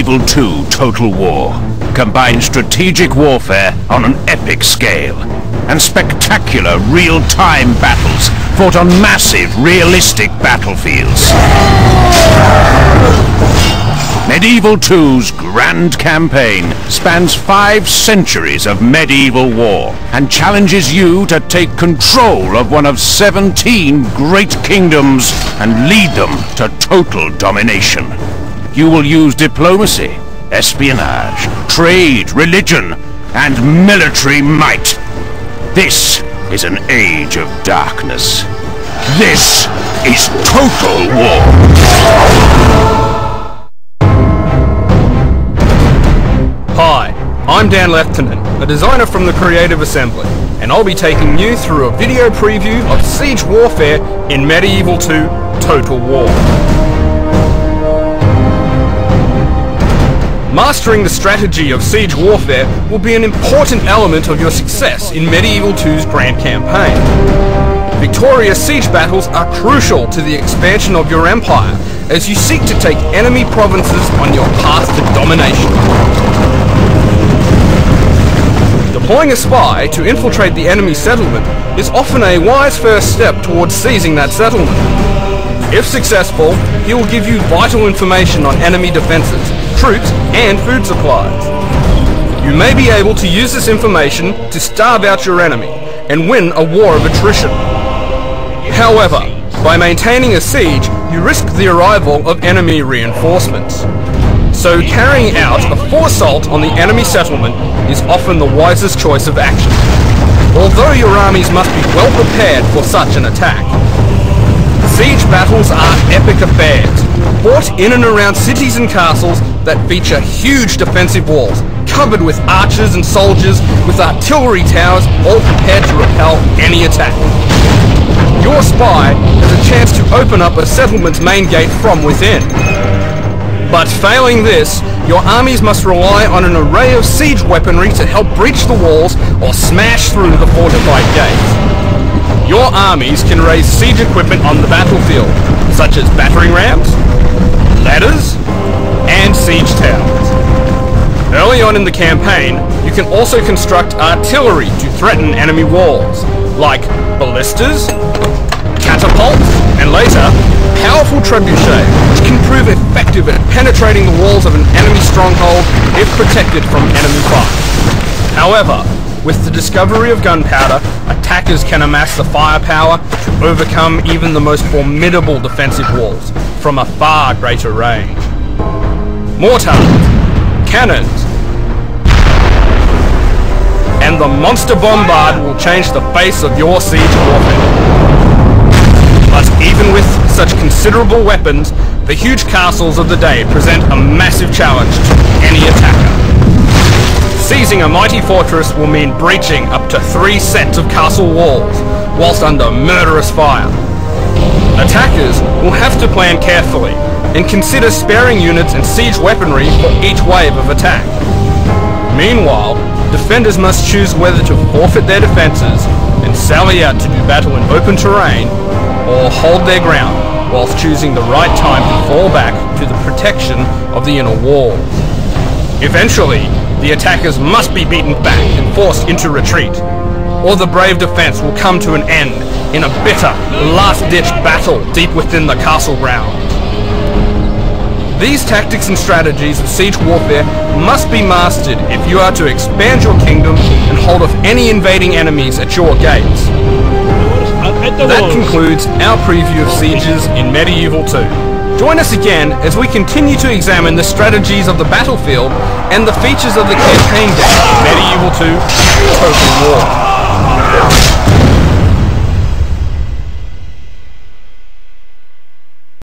Medieval II Total War combines strategic warfare on an epic scale and spectacular real-time battles fought on massive, realistic battlefields. Medieval II's grand campaign spans 5 centuries of medieval war and challenges you to take control of one of 17 great kingdoms and lead them to total domination. You will use diplomacy, espionage, trade, religion, and military might. This is an age of darkness. This is Total War. Hi, I'm Dan Leftonen, a designer from the Creative Assembly, and I'll be taking you through a video preview of siege warfare in Medieval II Total War. Mastering the strategy of siege warfare will be an important element of your success in Medieval II's grand campaign. Victorious siege battles are crucial to the expansion of your empire as you seek to take enemy provinces on your path to domination. Deploying a spy to infiltrate the enemy settlement is often a wise first step towards seizing that settlement. If successful, he will give you vital information on enemy defenses, troops, and food supplies. You may be able to use this information to starve out your enemy and win a war of attrition. However, by maintaining a siege, you risk the arrival of enemy reinforcements. So carrying out a forced assault on the enemy settlement is often the wisest choice of action, although your armies must be well prepared for such an attack. Siege battles are epic affairs, fought in and around cities and castles that feature huge defensive walls, covered with archers and soldiers with artillery towers, all prepared to repel any attack. Your spy has a chance to open up a settlement's main gate from within. But failing this, your armies must rely on an array of siege weaponry to help breach the walls or smash through the fortified gates. Your armies can raise siege equipment on the battlefield, such as battering rams, ladders, and siege towers. Early on in the campaign, you can also construct artillery to threaten enemy walls, like ballistas, catapults, and later, powerful trebuchets, which can prove effective at penetrating the walls of an enemy stronghold if protected from enemy fire. However, with the discovery of gunpowder, attackers can amass the firepower to overcome even the most formidable defensive walls from a far greater range. Mortars, cannons, and the monster bombard will change the face of your siege warfare. But even with such considerable weapons, the huge castles of the day present a massive challenge to any attacker. Seizing a mighty fortress will mean breaching up to 3 sets of castle walls, whilst under murderous fire. Attackers will have to plan carefully and consider sparing units and siege weaponry for each wave of attack. Meanwhile, defenders must choose whether to forfeit their defenses and sally out to do battle in open terrain, or hold their ground whilst choosing the right time to fall back to the protection of the inner walls. Eventually, the attackers must be beaten back and forced into retreat, or the brave defense will come to an end in a bitter, last-ditch battle deep within the castle grounds. These tactics and strategies of siege warfare must be mastered if you are to expand your kingdom and hold off any invading enemies at your gates. That concludes our preview of sieges in Medieval II. Join us again as we continue to examine the strategies of the battlefield and the features of the campaign game in Medieval II Total War.